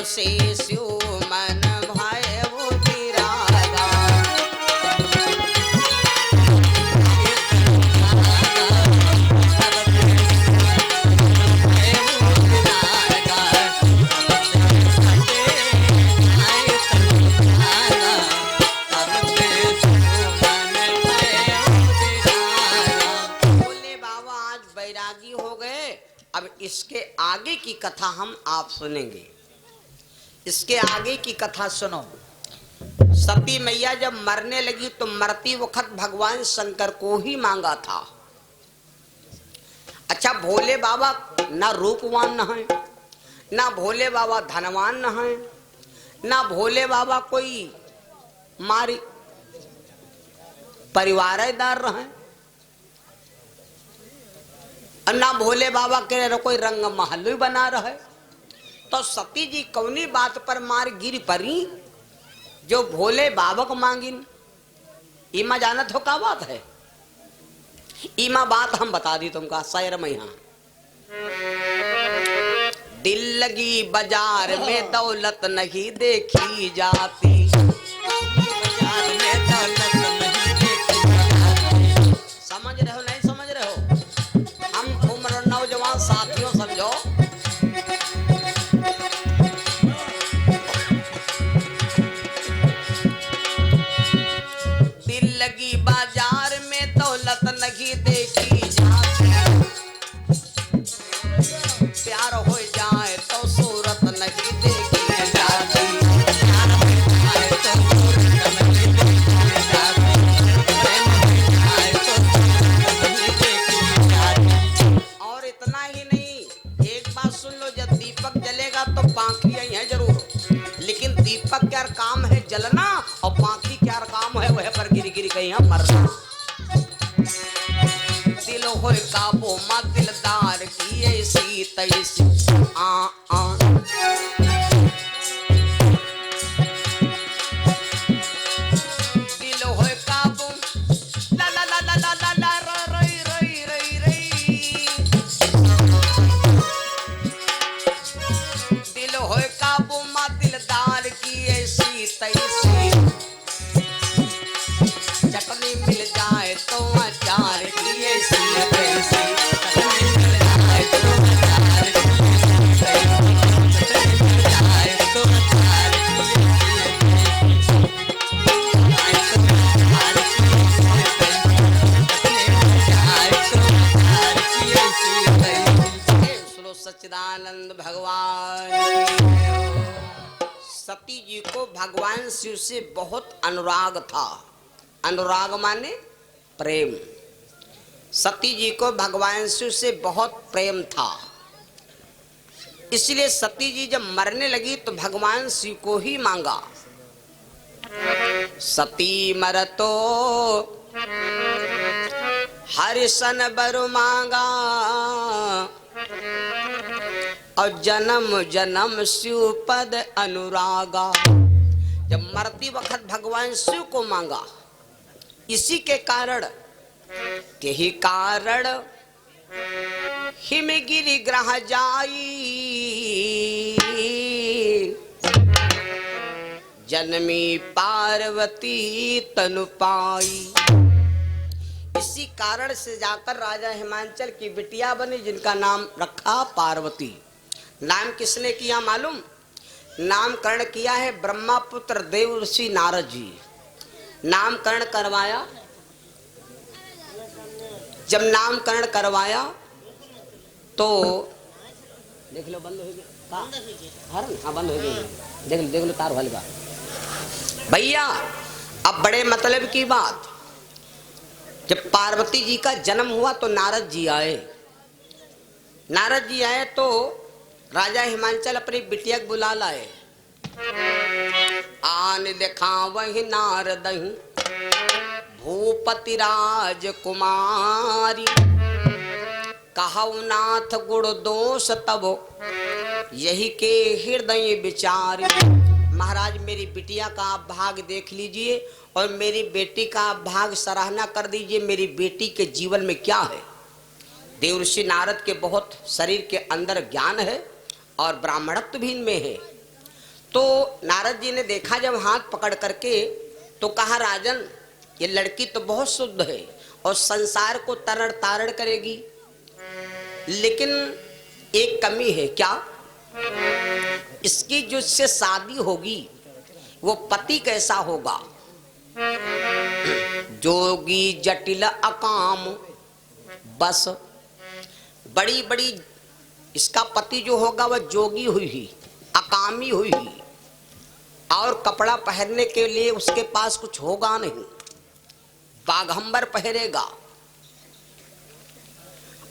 से शिव मन भय वो विरागा। बोले बाबा आज बैरागी हो गए, अब इसके आगे की कथा हम आप सुनेंगे। इसके आगे की कथा सुनो। सती मैया जब मरने लगी तो मरती वक्त भगवान शंकर को ही मांगा था। अच्छा, भोले बाबा ना रूपवान न है, ना भोले बाबा धनवान न है, ना भोले बाबा कोई मारी परिवारदार रहे, और ना भोले बाबा के कोई रंग महल बना रहे। तो सती जी कौनी बात पर मार गिर परी जो भोले बाबा को मांगिन। इमा जानत हो का बात है? इमा बात हम बता दी तुमका शहर में। यहाँ दिल लगी बाजार में दौलत नहीं देखी जाती, बाजार में दौलत नहीं देखी जाती। समझ रहे हो नहीं समझ रहे हो? हम उम्र नौजवान साथियों समझो। दिल लगी बाजार में दौलत नहीं देखी जाती, प्यार हो जाए तो सूरत नहीं देखी जाती, प्यार हो जाए तो सूरत नहीं देखी जाती, प्रेम हो जाए तो सूरत नहीं देखी जाती। और इतना ही नहीं, एक बात सुन लो, जब दीपक जलेगा तो पाखी आई है जरूर, लेकिन दीपक क्या काम है जलना, और पाखी क्या काम है वह पर गिर गिर गई है मरना। दिल हो काबू मा दिलदार की ऐसी तैसी दिल हो काबू ला ला ला ला ला ला ला रई रई रई रई। दिल हो काबू मा दिलदार की ऐसी तैसी, चटनी मिल जाए तो अचार की ऐसी तैसी, चटनी मिल जाए तो अचार की ऐसी तैसी, चटनी मिल जाए तो अचार की ऐसी तैसी। सुनो सच्चिदानंद भगवान। सती जी को भगवान शिव से बहुत अनुराग था। अनुराग माने प्रेम। सती जी को भगवान शिव से बहुत प्रेम था, इसलिए सती जी जब मरने लगी तो भगवान शिव को ही मांगा। सती मरतो हरिशन बर मांगा, और जन्म जन्म शिव पद अनुरागा। जब मरती वक्त भगवान शिव को मांगा, इसी के कारण यही कारण हिमगिरि ग्रह जाई, जन्मी पार्वती तनु पाई। इसी कारण से जाकर राजा हिमांचल की बिटिया बनी, जिनका नाम रखा पार्वती। नाम किसने किया मालूम? नामकरण किया है ब्रह्मपुत्र देव ऋषि नारद जी। नामकरण करवाया, जब नामकरण करवाया तो देख लो बंद हो गया, हाँ बंद हो गया, देख लो तार वाली बात। भैया अब बड़े मतलब की बात, जब पार्वती जी का जन्म हुआ तो नारद जी आए। नारद जी आए तो राजा हिमांचल अपनी बिटिया को बुला लाए। आन देखा वही नारद भूपति राजकुमारी, कहु नाथ गुण दोष तब यही के हृदय विचारी। महाराज मेरी बिटिया का आप भाग देख लीजिए और मेरी बेटी का आप भाग सराहना कर दीजिए। मेरी बेटी के जीवन में क्या है? देवर्षि नारद के बहुत शरीर के अंदर ज्ञान है और ब्राह्मणत्व भी इनमें है। तो नारद जी ने देखा जब हाथ पकड़ करके, तो कहा राजन ये लड़की तो बहुत शुद्ध है और संसार को तरण तारण करेगी, लेकिन एक कमी है। क्या? इसकी जो इससे शादी होगी वो पति कैसा होगा? जोगी जटिल अकाम बस। बड़ी बड़ी इसका पति जो होगा वह जोगी हुई, अकामी हुई, और कपड़ा पहनने के लिए उसके पास कुछ होगा नहीं, बाघंबर पहनेगा,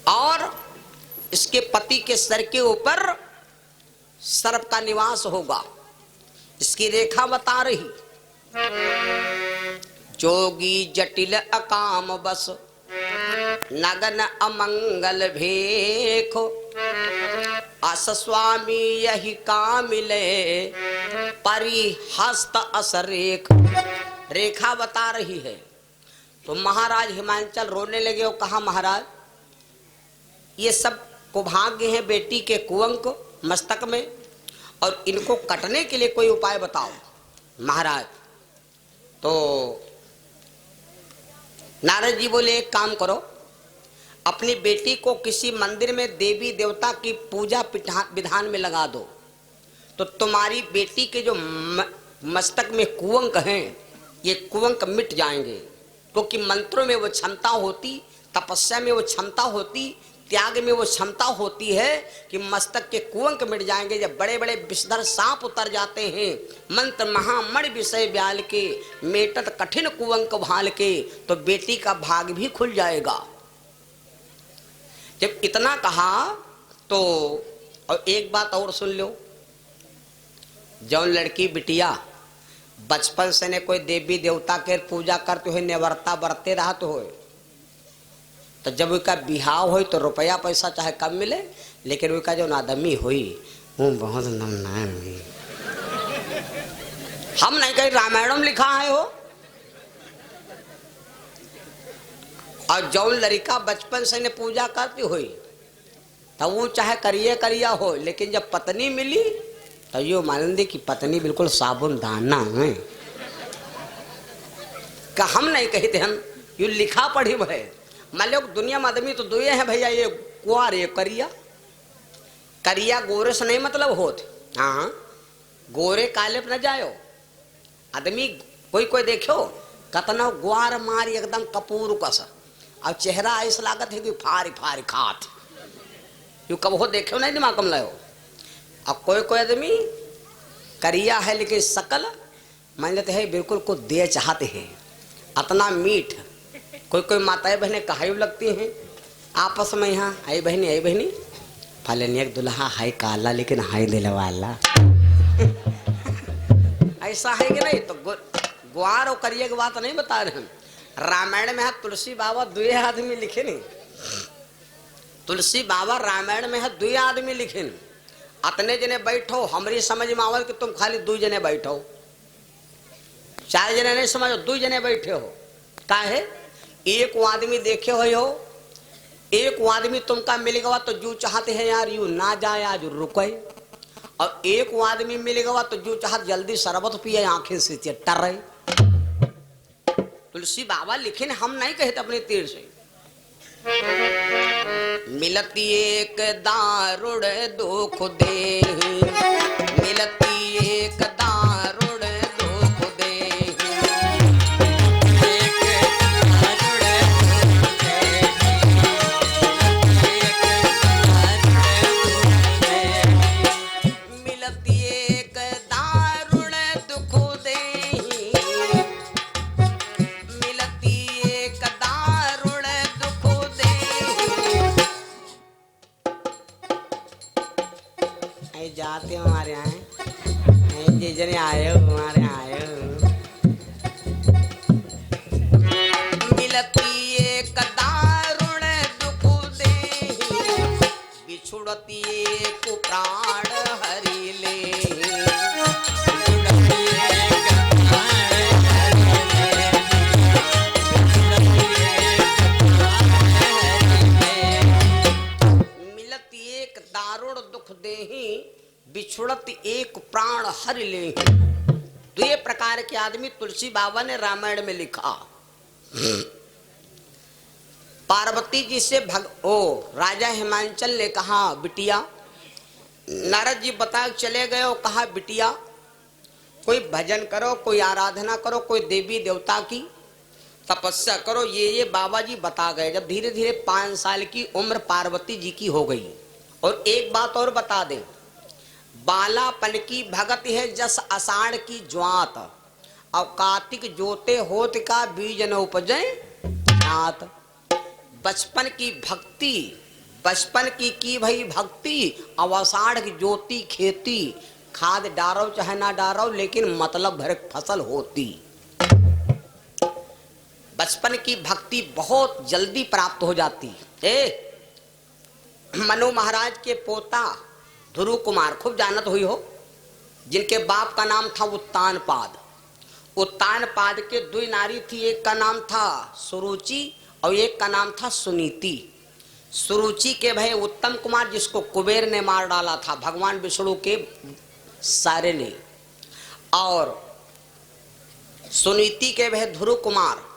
और इसके पति के सर के ऊपर सर्प का निवास होगा। इसकी रेखा बता रही, जोगी जटिल अकाम बस, नगन अमंगल भेखो, अस स्वामी यही काम मिले, परिहस्त असरेख। रेखा बता रही है। तो महाराज हिमांचल रोने लगे और कहा महाराज ये सब कुभाग्य है बेटी के कुंक मस्तक में, और इनको कटने के लिए कोई उपाय बताओ महाराज। तो नारद जी बोले एक काम करो, अपनी बेटी को किसी मंदिर में देवी देवता की पूजा विधान में लगा दो, तो तुम्हारी बेटी के जो मस्तक में कुंक हैं ये कुंक मिट जाएंगे। क्योंकि मंत्रों में वो क्षमता होती, तपस्या में वो क्षमता होती, त्याग में वो क्षमता होती है कि मस्तक के कुंक मिट जाएंगे। जब बड़े बड़े विषधर सांप उतर जाते हैं, मंत्र महामणि विषय ब्याल के, मेटत कठिन कुंक भाल के, तो बेटी का भाग भी खुल जाएगा। जब इतना कहा तो और एक बात और सुन लो, जौन लड़की बिटिया बचपन से ने कोई देवी देवता के पूजा करते हुए निवर्ता बरते रहते हो, तो जब उसका बिहाव हो तो रुपया पैसा चाहे कम मिले, लेकिन उसका जो आदमी हुई वो बहुत नमनायन हुई। हम नहीं कहीं रामायण में लिखा है हो। और जौन लड़का बचपन से ने पूजा करती हुई तो वो चाहे करिए करिया हो, लेकिन जब पत्नी मिली तो यो मानंदी की पत्नी बिल्कुल साबुन दाना है। का हम नहीं कहते, हम यू लिखा पढ़ी है। मान लो दुनिया में आदमी तो दुए हैं भैया, ये कुआर ये करिया। करिया गोरे से नहीं मतलब होत, हाँ गोरे काले पे न जायो। आदमी कोई कोई देखो कतना ग्वार मारी एकदम कपूर कस, और चेहरा ऐसा लागत है कि फारी फारी खात, यू कब हो देखो नहीं दिमाग कम लायो। और कोई कोई आदमी करिया है लेकिन सकल मान लेते है बिल्कुल को दे चाहते हैं, अतना मीठ। कोई कोई माताएं बहनें कहायु लगती हैं आपस में, यहाँ आई बहनी फलन एक दुल्हा हाय काला लेकिन हाय दिल वाला। ऐसा है कि नहीं? तो ग्वार और करिया की बात नहीं बता रहे हम। रामायण में है तुलसी बाबा दुए आदमी लिखे नहीं, तुलसी बाबा रामायण में है दुए आदमी लिखे नहीं। अतने जने बैठो, हमारी समझ में आवल कि तुम खाली 2 जने बैठो, 4 जने नहीं समझो, 2 जने बैठे हो। का है एक आदमी देखे हो, एक आदमी तुमका मिल गवा तो जो चाहते हैं यार यू ना जाए आज रुके, और एक आदमी मिल गवा तो जो चाहत जल्दी शरबत पिए आंखें से टर रहे। तुलसी बाबा लिखे ने, हम नहीं कहते अपने तीर से। मिलती एक दारुण दुख दे, मिलती एक दारुण दुख दे, मिलती एक दारुण दुख दे, मिलती एक दारुण दुख दे। जाते हो हमारे यहाँ जी जने आए हो, हमारे यहाँ आए हो। मिलती एक दारुण दुख दे, बिछुड़ती एक प्राण हरि ले, मिलती एक दारुण दुख देही, बिछुड़त एक प्राण हर ले। तो ये प्रकार के आदमी तुलसी बाबा ने रामायण में लिखा। पार्वती जी से राजा हिमांचल ने कहा बिटिया, नारद जी बता चले गए और कहा बिटिया कोई भजन करो, कोई आराधना करो, कोई देवी देवता की तपस्या करो, ये बाबा जी बता गए। जब धीरे धीरे 5 साल की उम्र पार्वती जी की हो गई। और एक बात और बता दें, बालापन की भगत है जस आषाढ़ की ज्वात, और कार्तिक जोते होत का बीज न उपजे नात। बचपन की भक्ति, बचपन की भाई भक्ति, और आषाढ़ की ज्योति खेती, खाद डारो चाहे ना डारो लेकिन मतलब भर फसल होती। बचपन की भक्ति बहुत जल्दी प्राप्त हो जाती। मनु महाराज के पोता ध्रुव कुमार खूब जानत हुई हो, जिनके बाप का नाम था उत्तानपाद। उत्तानपाद के 2 नारी थी, एक का नाम था सुरुचि और एक का नाम था सुनीति। सुरुचि के भाई उत्तम कुमार, जिसको कुबेर ने मार डाला था, भगवान विष्णु के सारे ने। और सुनीति के भाई ध्रुव कुमार,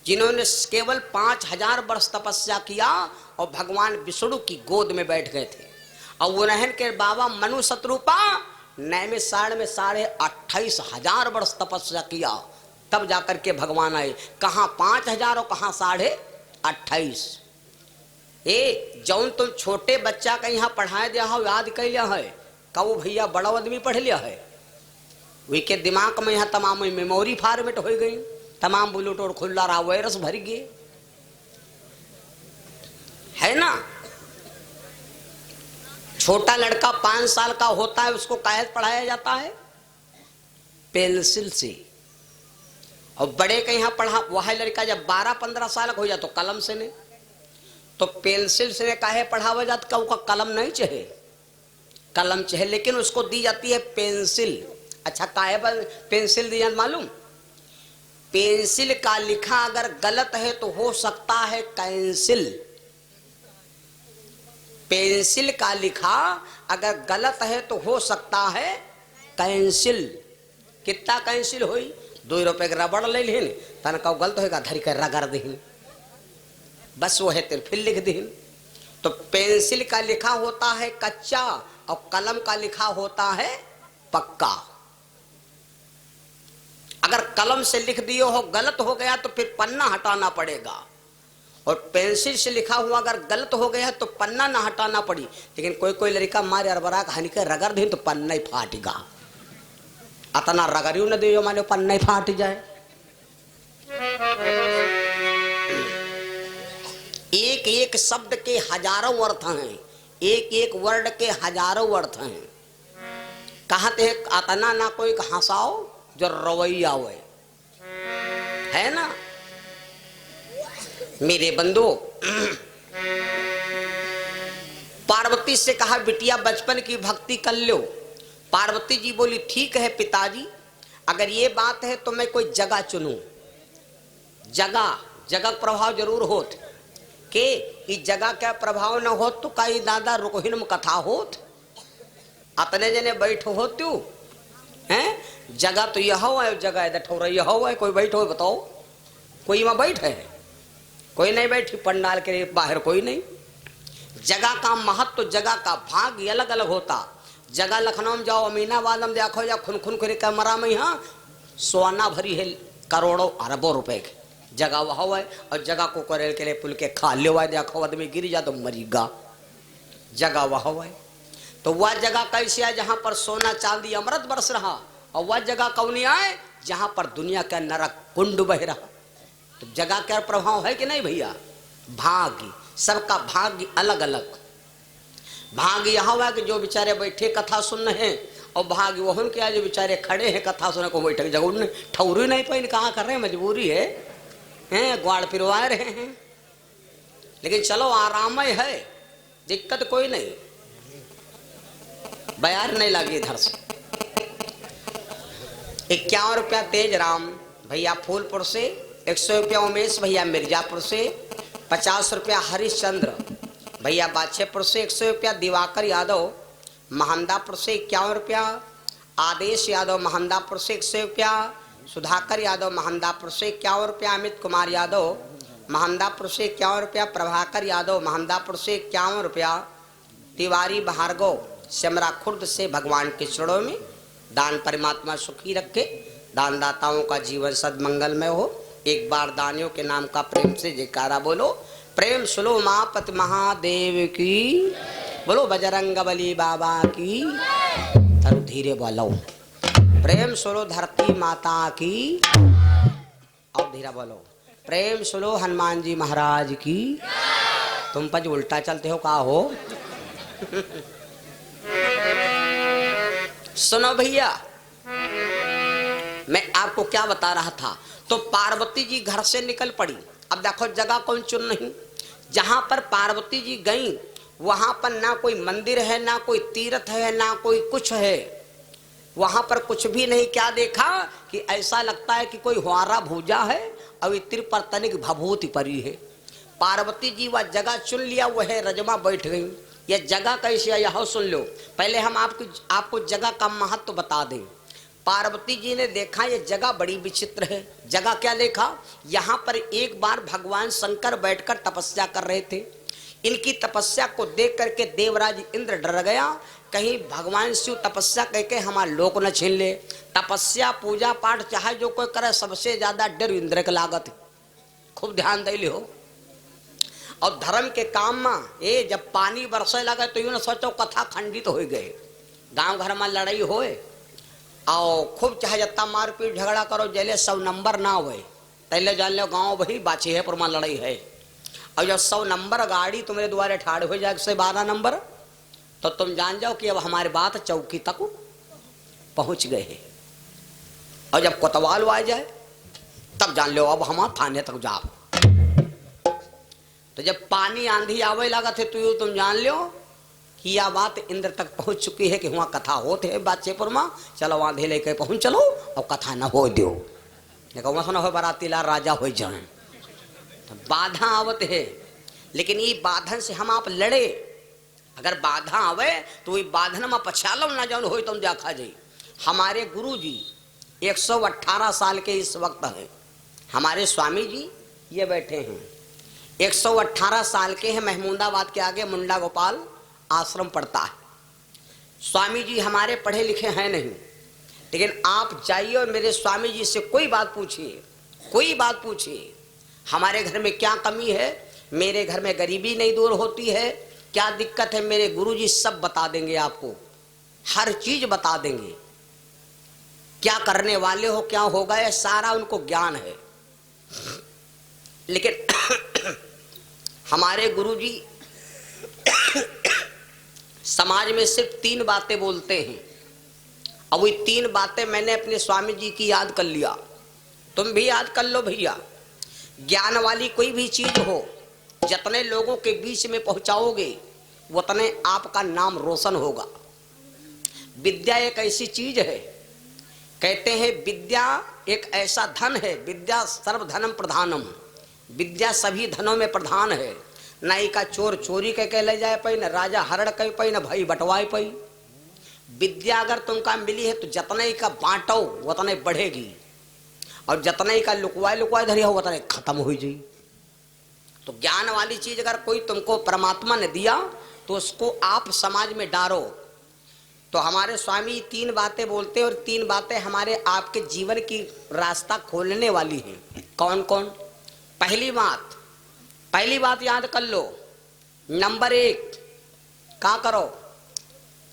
जिन्होंने केवल 5000 वर्ष तपस्या किया और भगवान विष्णु की गोद में बैठ गए थे। और उन्हन के बाबा मनु शत्रुपा नए में 28,500 वर्ष तपस्या किया, तब जाकर के भगवान आए। कहाँ 5000 और कहाँ 28,500। जौन तुम छोटे बच्चा का यहाँ पढ़ाए दिया हो, याद कर लिया है, कहो भैया बड़ा आदमी पढ़ लिया है, वे के दिमाग में यहाँ तमाम मेमोरी फॉर्मेट हो गई, तमाम ब्लूटूथ खुला रहा, वायरस भर गए, है ना। छोटा लड़का 5 साल का होता है, उसको कायद पढ़ाया जाता है पेंसिल से। और बड़े के यहाँ पढ़ा वह लड़का जब 12-15 साल का हो जाए तो कलम से ने, तो पेंसिल से काहे पढ़ावा जाता, का कलम नहीं चाहे, कलम चाहे, लेकिन उसको दी जाती है पेंसिल। अच्छा काहे पेंसिल दी जाती मालूम? पेंसिल का लिखा अगर गलत है तो हो सकता है कैंसिल। पेंसिल का लिखा अगर गलत है तो हो सकता है कैंसिल। कितना कैंसिल हुई? 2 रुपए के रबड़ ले लिन, तन का गलत होगा धरी कर रगड़ दीन, बस वो है तेरे फिर लिख दीन। तो पेंसिल का लिखा होता है कच्चा और कलम का लिखा होता है पक्का। अगर कलम से लिख दियो हो गलत हो गया तो फिर पन्ना हटाना पड़ेगा, और पेंसिल से लिखा हुआ अगर गलत हो गया तो पन्ना ना हटाना पड़ी। लेकिन कोई लड़का मारे अरबरा हनी के रगड़ दे तो पन्ना ही फाटेगा, अतना रगड़ियो न दियो माने पन्ना ही फाट जाए। एक एक शब्द के हजारों अर्थ हैं, एक एक वर्ड के हजारों अर्थ हैं। कहते हैं अतना ना कोई हंसाओ जो रवैया हुए, है ना मेरे बंधु। पार्वती से कहा बिटिया बचपन की भक्ति कर लो। पार्वती जी बोली ठीक है पिताजी, अगर ये बात है तो मैं कोई जगह चुनूं। जगह प्रभाव जरूर होत के इस जगह का प्रभाव न होत तो कई दादा रुकहिन कथा होत, अतने जने बैठो हो तू हैं। जगह तो यह है, जगह है ठौरा यह है, कोई बैठो बताओ, कोई वहां बैठे है? कोई नहीं बैठी, पंडाल के बाहर कोई नहीं। जगह का महत्व, जगह का भाग अलग अलग होता। जगह लखनऊ में जाओ, अमीनाबाद में देखो या खुन करे कैमरा में, यहाँ सोना भरी है करोड़ों अरबों रुपए की जगह वह है। और जगह को करे के लिए पुल के खा ले हुआ देखो, आदमी गिर जा तो मरीगा, जगह वह है। तो वह जगह कैसी है जहां पर सोना चांदी अमृत बरस रहा, और वह जगह कौनी आए जहां पर दुनिया का नरक कुंड बह रहा। तो जगह का प्रभाव है कि नहीं भैया? भाग्य, सबका भाग्य अलग अलग। भाग्य यह हुआ कि जो बेचारे बैठे कथा सुन रहे हैं, और भाग्य वह क्या जो बेचारे खड़े हैं कथा सुनने को बैठे जगह ठौरी नहीं पाई, कहाँ कर रहे हैं, मजबूरी है, ग्वाड़ पिरवा रहे हैं। लेकिन चलो आराम है, दिक्कत कोई नहीं, बयार नहीं लगी इधर से। 51 रुपया तेज राम भैया फूलपुर से, 100 रुपया उमेश भैया मिर्जापुर से, 50 रुपया हरिश्चंद्र भैया बादशाहपुर से, 100 रुपया दिवाकर यादव महमदापुर से 51 रुपया, आदेश यादव महमदापुर से 100 रुपया, सुधाकर यादव महमदापुर से 51 रुपया, अमित कुमार यादव महमदापुर से 51 रुपया, प्रभाकर यादव महमदापुर से 51 रुपया, तिवारी भार्गव सिमरा खुर्द से भगवान के चरणों में दान परमात्मा सुखी रखे, दानदाताओं का जीवन सदमंगलमय हो। एक बार दानियों के नाम का प्रेम से जयकारा बोलो। प्रेम सुलो मापत महादेव की, बोलो बजरंगबली बाबा की। तरु धीरे बोलो। प्रेम सुलो धरती माता की, और धीरे बोलो। प्रेम सुनो हनुमान जी महाराज की। तुम पर जो उल्टा चलते हो का हो। सुनो भैया, मैं आपको क्या बता रहा था। तो पार्वती जी घर से निकल पड़ी। अब देखो जगह कौन चुन नहीं। जहां पर पार्वती जी गई वहां पर ना कोई मंदिर है, ना कोई तीर्थ है, ना कोई कुछ है। वहां पर कुछ भी नहीं। क्या देखा कि ऐसा लगता है कि कोई हुआरा भूजा है और इत्र पर तनिक भभूति परी है। पार्वती जी वह जगह चुन लिया, वह रजमा बैठ गई। यह जगह कैसी है यह सुन लो। पहले हम आपको जगह का महत्व बता दें। पार्वती जी ने देखा ये जगह बड़ी विचित्र है। जगह क्या देखा, यहाँ पर एक बार भगवान शंकर बैठकर तपस्या कर रहे थे। इनकी तपस्या को देख करके देवराज इंद्र डर गया, कहीं भगवान शिव तपस्या करके हमारा लोक न छीन ले। तपस्या पूजा पाठ चाहे जो कोई करे, सबसे ज्यादा डर इंद्र के लागत है। खूब ध्यान दे लियो। और धर्म के काम में ये जब पानी बरसे लगे तो यूं न सोचो कथा खंडित हो गए। गांव घर में लड़ाई होए और खूब चाहे जत्ता मारपीट झगड़ा करो, जैले 100 नंबर ना हुए तैले जान लो गाँव वही बाची है पुरमा लड़ाई है। और जब 100 नंबर गाड़ी तुम्हारे द्वारे ठाड़ हो जाए 112 नंबर, तो तुम जान जाओ कि अब हमारी बात चौकी तक पहुंच गए हैं। और जब कोतवाल आ जाए तब जान लो अब हम थाने तक जाओ। तो जब पानी आंधी आवे लगा थे तो तुम जान लो कि यह बात इंद्र तक पहुंच चुकी है कि वहां कथा होते है बादशेहपुर में। चलो वहां धे लेके पहुंच चलो और कथा न हो दो। सुना हो बाराती ला राजा हो जाए। तो बाधा आवत है, लेकिन ये बाधन से हम आप लड़े। अगर बाधा आवे तो वही बाधन में पछालो ना जान हो तुम देखा जाए। हमारे गुरु जी 118 साल के इस वक्त है। हमारे स्वामी जी ये बैठे हैं 118 साल के हैं। महमूदाबाद के आगे मुंडा गोपाल आश्रम पड़ता है। स्वामी जी हमारे पढ़े लिखे हैं नहीं, लेकिन आप जाइए और मेरे स्वामी जी से कोई बात पूछिए, कोई बात पूछिए। हमारे घर में क्या कमी है, मेरे घर में गरीबी नहीं दूर होती है, क्या दिक्कत है, मेरे गुरुजी सब बता देंगे आपको। हर चीज बता देंगे। क्या करने वाले हो, क्या होगा, ये सारा उनको ज्ञान है। लेकिन हमारे गुरुजी समाज में सिर्फ 3 बातें बोलते हैं। अब वही 3 बातें मैंने अपने स्वामी जी की याद कर लिया। तुम भी याद कर लो भैया। ज्ञान वाली कोई भी चीज हो, जितने लोगों के बीच में पहुंचाओगे उतने आपका नाम रोशन होगा। विद्या एक ऐसी चीज है, कहते हैं विद्या एक ऐसा धन है, विद्या सर्वधनम प्रधानम। विद्या सभी धनों में प्रधान है। नाई का चोर चोरी कह ले जाए पाई, न राजा हरण कह पाई, न भाई बंटवाए पाई। विद्या अगर तुमका मिली है तो जतने का बांटो उतने बढ़ेगी, और जतने का लुकवाए धरी हो उतने खत्म हो जाए। तो ज्ञान वाली चीज अगर कोई तुमको परमात्मा ने दिया तो उसको आप समाज में डालो। तो हमारे स्वामी 3 बातें बोलते हैं, और 3 बातें हमारे आपके जीवन की रास्ता खोलने वाली हैं। कौन कौन? पहली बात याद कर लो। नंबर 1, क्या करो?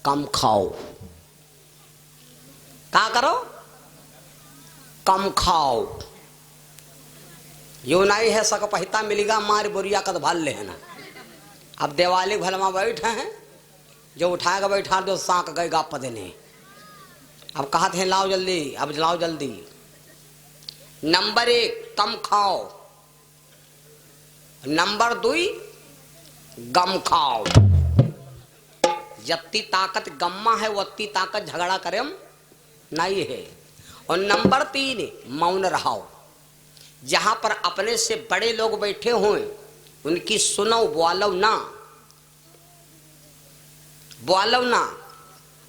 कम खाओ। क्या करो? कम खाओ। यो नहीं है सक पहिता मिलेगा मार बोरिया कद भाल ले है ना। अब दिवाली भलमा बैठे हैं, जो उठाएगा बैठा दो सांक गए गा पदने। अब कहा थे लाओ जल्दी, अब लाओ जल्दी। नंबर 1 कम खाओ। नंबर 2 गम खाओ। जत्ती ताकत गम्मा है वत्ती ताकत झगड़ा करे नहीं है। और नंबर 3 मौन रहो। जहां पर अपने से बड़े लोग बैठे हुए उनकी सुनो, बोलो ना।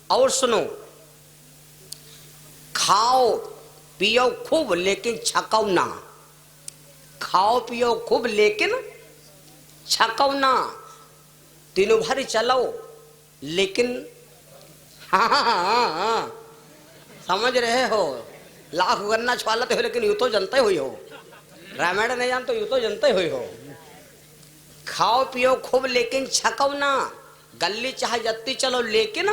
और सुनो, खाओ पियो खूब लेकिन छकाओ ना। खाओ पियो खूब लेकिन छकाओ ना। तीनों भर चलो लेकिन हाँ, समझ रहे हो। लाख गन्ना छवालते हो लेकिन यूं तो जनते हुई हो। रामायण नहीं जान तो यूं तो जनते हुई हो। खाओ पियो खूब लेकिन छकाओ ना। गली चाहे जत्ती चलो लेकिन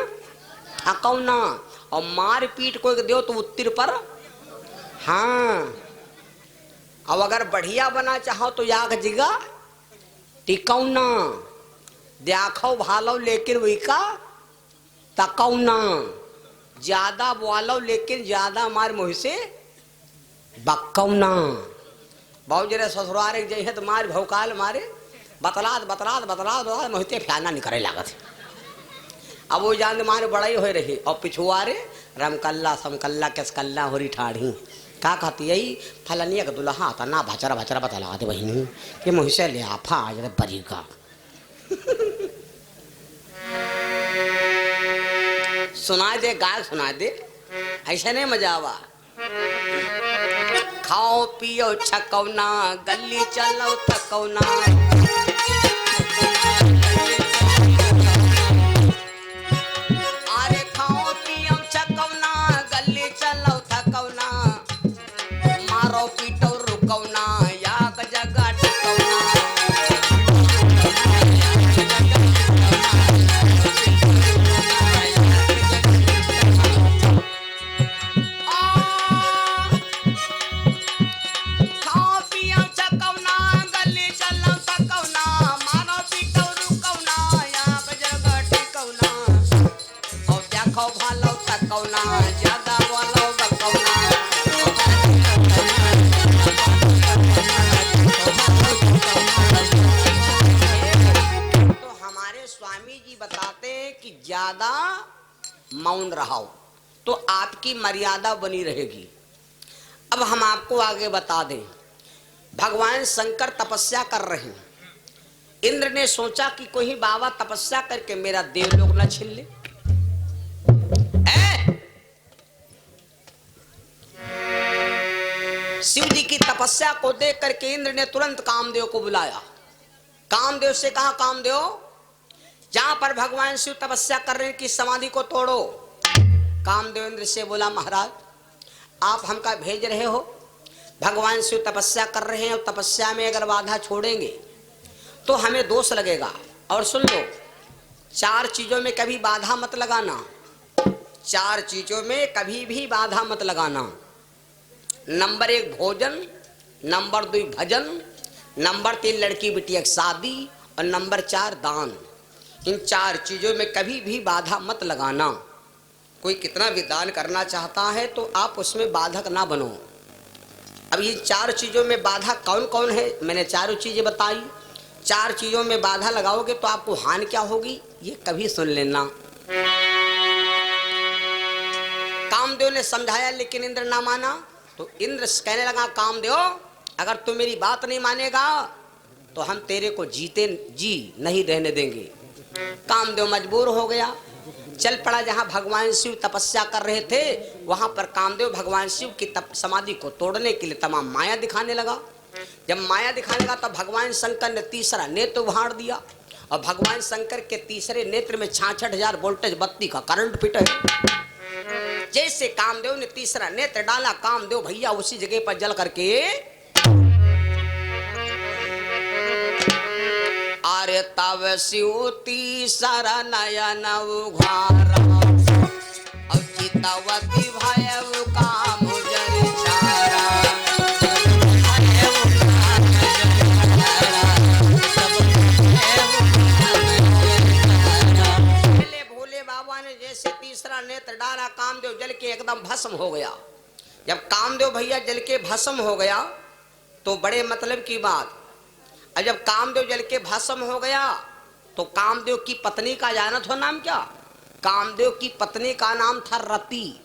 थकाओ ना। और मार पीट को दो तो उत्तर पर हाँ। अब अगर बढ़िया बना चाहो तो याग जिगा टिकाऊ ना। देखो भालो लेकिन वही का तकाऊ ना। ज्यादा बोलो लेकिन ज्यादा मार मुँह से बक्काऊ ना। बहुत जरे ससुराल एक जइहे तो मार भौकाल मारे बतलात बतलात बतलात बतलात मोहिते फैना नहीं करे लागत। अब वो जान मारे बड़ाई हो रही और पिछुआरे रमकल्ला समकल्ला कसकल्ला होरी ठाढ़ी का कहती यही फलनिया का दुल्हा था ना भचरा भचरा बतला दे बहनी कि मुँह से ले आफा आ जाए बरी का। सुना दे गायक सुना दे ऐसा नहीं मजा आवा। खाओ पियो छकौना गली चलो थकौना। अरे खाओ पियो छकौना गली चलो थकौना। मारो पीटो रुकौना याक जगह टिकौना। ज्यादा मौन रहो तो आपकी मर्यादा बनी रहेगी। अब हम आपको आगे बता दें, भगवान शंकर तपस्या कर रहे हैं। इंद्र ने सोचा कि कोई बाबा तपस्या करके मेरा देवलोक न छीन ले। शिव जी की तपस्या को देख करके इंद्र ने तुरंत कामदेव को बुलाया। कामदेव से कहा, कामदेव जहां पर भगवान शिव तपस्या कर रहे हैं कि समाधि को तोड़ो। कामदेव इंद्र से बोला, महाराज आप हमका भेज रहे हो, भगवान शिव तपस्या कर रहे हैं और तपस्या में अगर बाधा छोड़ेंगे तो हमें दोष लगेगा। और सुन लो, 4 चीजों में कभी बाधा मत लगाना। 4 चीजों में कभी भी बाधा मत लगाना। नंबर 1 भोजन, नंबर 2 भजन, नंबर 3 लड़की बिटिया की शादी और नंबर 4 दान। इन 4 चीजों में कभी भी बाधा मत लगाना। कोई कितना भी दान करना चाहता है तो आप उसमें बाधक ना बनो। अब ये 4 चीजों में बाधा कौन कौन है, मैंने 4 चीजें बताई। 4 चीजों में बाधा लगाओगे तो आपको हानि क्या होगी ये कभी सुन लेना। कामदेव ने समझाया लेकिन इंद्र ना माना। तो इंद्र कहने लगा, कामदेव अगर तू मेरी बात नहीं मानेगा तो हम तेरे को जीते जी नहीं रहने देंगे। कामदेव मजबूर हो गया, चल पड़ा जहां भगवान शिव तपस्या कर रहे थे। वहां पर कामदेव भगवान शिव की समाधि को तोड़ने के लिए तमाम माया दिखाने लगा। जब माया दिखाने लगा तब भगवान शंकर ने तीसरा नेत्र उभार दिया और भगवान शंकर के तीसरे नेत्र में 66,000 वोल्टेज बत्ती का करंट फिट है। जैसे कामदेव ने तीसरा नेत्र डाला, कामदेव भैया उसी जगह पर जल करके अरे तब शिव तीसरा नयन उघारा और चितवती भयव काम जरि छारा। भोले बाबा ने जैसे तीसरा नेत्र डाला, कामदेव जल के एकदम भस्म हो गया। जब कामदेव भैया जल के भस्म हो गया तो बड़े मतलब की बात, और जब कामदेव जल के भस्म हो गया तो कामदेव की पत्नी का जानत हो नाम क्या? कामदेव की पत्नी का नाम था रति।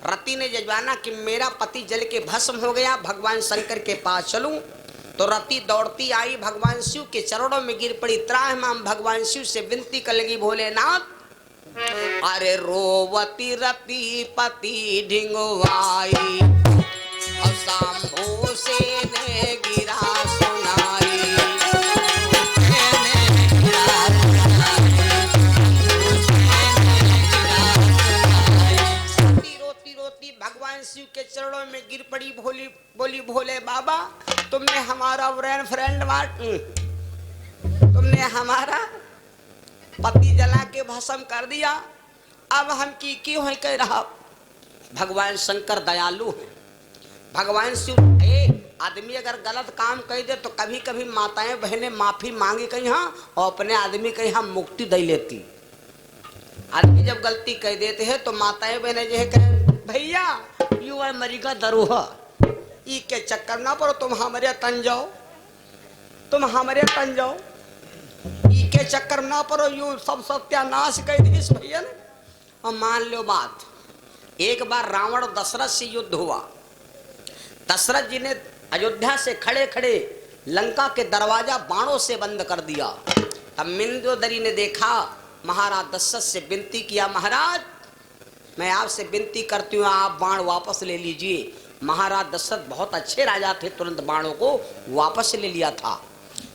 रति ने जजवाना कि मेरा पति जल के भस्म हो गया, भगवान शंकर के पास चलूं। तो रति दौड़ती आई, भगवान शिव के चरणों में गिर पड़ी, त्राहिमाम भगवान शिव से विनती कर लगी, भोलेनाथ अरे रोवती रति पति ढिंगवाई और शंभू से ने गिरा सुनाई। रोती रोती भगवान शिव के चरणों में गिर पड़ी, बोली भोले बाबा तुमने हमारा फ्रेंड तुमने हमारा पति जला के भस्म कर दिया, अब हम की क्यों है कह रहा। भगवान शंकर दयालु है। भगवान शिव आदमी अगर गलत काम कह दे तो कभी कभी माताएं बहनें माफी मांगे कहीं हाँ और अपने आदमी कहीं हम मुक्ति दे लेती। आदमी जब गलती कह देते हैं तो माताएं बहनें जो है कहें भैया यू आर मरीगा दरूहा, ई के चक्कर ना पड़ो, तुम हमारे तन जाओ, तुम हमारे तन जाओ, ई के चक्कर ना पड़ो, यू सब सत्यानाश कह दीस भैया ने। और मान लो बात, एक बार रावण और दशरथ से युद्ध हुआ। दशरथ जी ने अयोध्या से खड़े खड़े लंका के दरवाजा बाणों से बंद कर दिया। अब मिंदोदरी ने देखा, महाराज दशरथ से विनती किया, महाराज मैं आपसे विनती करती हूँ आप बाण वापस ले लीजिए। महाराज दशरथ बहुत अच्छे राजा थे, तुरंत बाणों को वापस ले लिया था।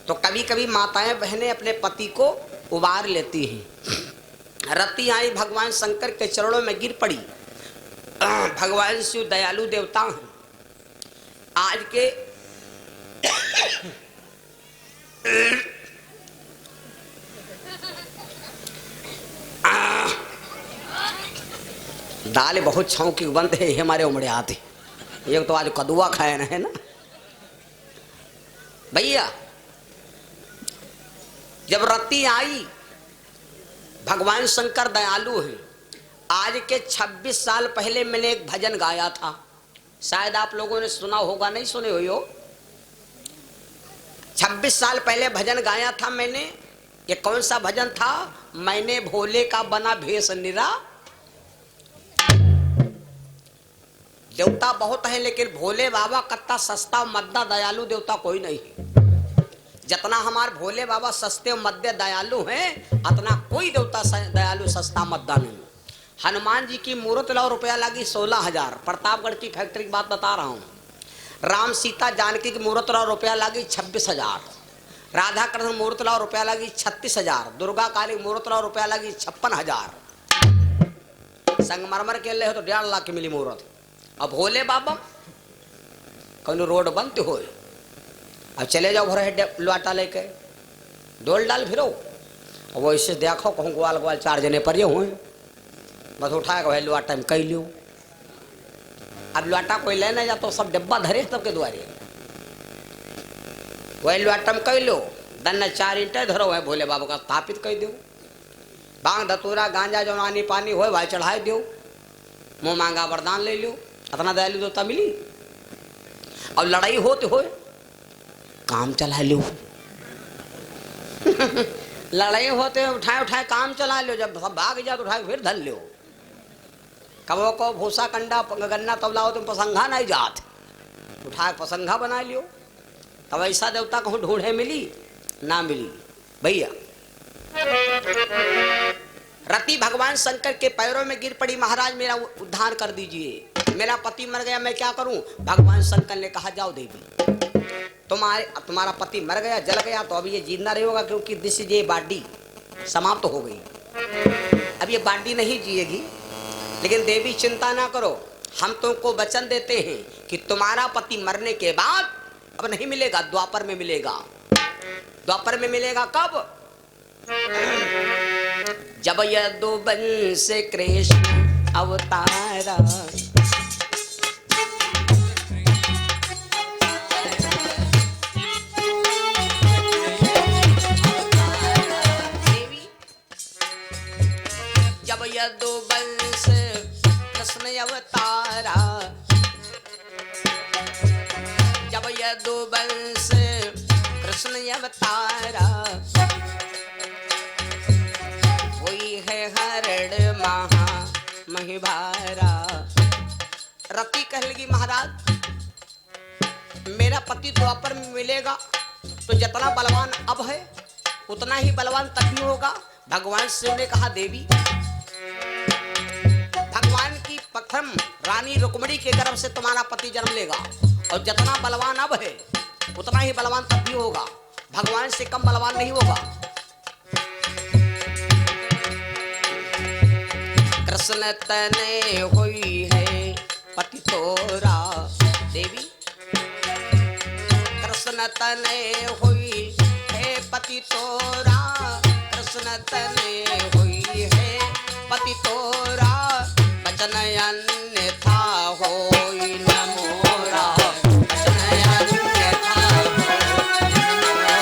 तो कभी कभी माताएं बहनें अपने पति को उबार लेती हैं। रति आई भगवान शंकर के चरणों में गिर पड़ी। भगवान शिव दयालु देवता हैं। आज के दाल बहुत छौकी बंद है हमारे उमड़े आते, एक तो आज कदुआ खाए ना है ना भैया। जब रति आई, भगवान शंकर दयालु हैं। आज के 26 साल पहले मैंने एक भजन गाया था, शायद आप लोगों ने सुना होगा, नहीं सुने हुई हो। 26 साल पहले भजन गाया था मैंने। ये कौन सा भजन था? मैंने भोले का बना भेष निरा। देवता बहुत है लेकिन भोले बाबा कत्ता सस्ता मद्दा दयालु देवता कोई नहीं है। जितना हमारे भोले बाबा सस्ते मध्य दयालु हैं, उतना कोई देवता दयालु सस्ता मद्दा नहीं। हनुमान जी की मूर्त लाओ रुपया लगी 16,000, प्रतापगढ़ की फैक्ट्री की बात बता रहा हूँ। राम सीता जानकी की मूर्त लाओ रुपया लगी 26,000, राधा कृष्ण मूर्त लाओ रुपया लगी 36,000, दुर्गा काली मूर्त लाओ रुपया लगी 56,000। संगमरमर के ले हो तो 1.5 लाख की मिली मूर्त। अब भोले बाबा कहीं रोड बनते हो, अब चले जाओ घर लुआटा लेके डोल डाल फिरो। अब वैसे देखो कहूँ ग्वाल ग्वाल 4 जने पर हुए, बस उठाए भाई लुआटा में कह लियो। अब लुआटा कोई लेने जा तो सब डब्बा धरे तब के द्वारे, वही लुआटा में कह लो। दन्ना 4 ईंटें धरो है भोले बाबा का स्थापित कर दो। भांग धतूरा गांजा जवानी पानी हो भाई चढ़ाए दो, मुँह मांगा वरदान ले लो। अपना दयालु देवता मिली। अब लड़ाई होते हो काम चला लो। लड़ाई होते उठाए उठाए काम चला लो, जब सब भाग जाओ तो उठाए फिर धर लो। कबो को भूसा कंडा गन्ना तबला हो तुम पसंगा नहीं जात, उठाए पसंगा बना लियो। तब ऐसा देवता कहूँ ढूंढे मिली ना मिली भैया। रति भगवान शंकर के पैरों में गिर पड़ी, महाराज मेरा उद्धार कर दीजिए, मेरा पति मर गया, मैं क्या करूं। भगवान शंकर ने कहा जाओ देवी, तुम्हारा पति मर गया जल गया तो अब ये जिंदा नहीं होगा, क्योंकि दिस ये बॉडी समाप्त हो गई, अब ये बॉडी नहीं जिएगी। लेकिन देवी चिंता ना करो, हम तुमको वचन देते हैं कि तुम्हारा पति मरने के बाद अब नहीं मिलेगा, द्वापर में मिलेगा। द्वापर में मिलेगा कब? जब यदुवंश कृष्ण अवतारा। जब यदुवंश कृष्ण अवतारा, जब यदुवंश कृष्ण अवतारा, हुई है हरण महा महिभारा। रति कह लगी महाराज मेरा पति द्वापर में मिलेगा तो जितना बलवान अब है उतना ही बलवान तभी होगा। भगवान शिव ने कहा देवी रानी रुक्मिणी के गर्भ से तुम्हारा पति जन्म लेगा और जितना बलवान अब है उतना ही बलवान तब भी होगा, भगवान से कम बलवान नहीं होगा। कृष्ण तने हुई है पति तोरा देवी, कृष्ण तने हुई है पति तोरा, कृष्ण तने हुई है पति तोरा, बचन अन्यथा होई न मोरा, बचन अन्यथा होई न मोरा।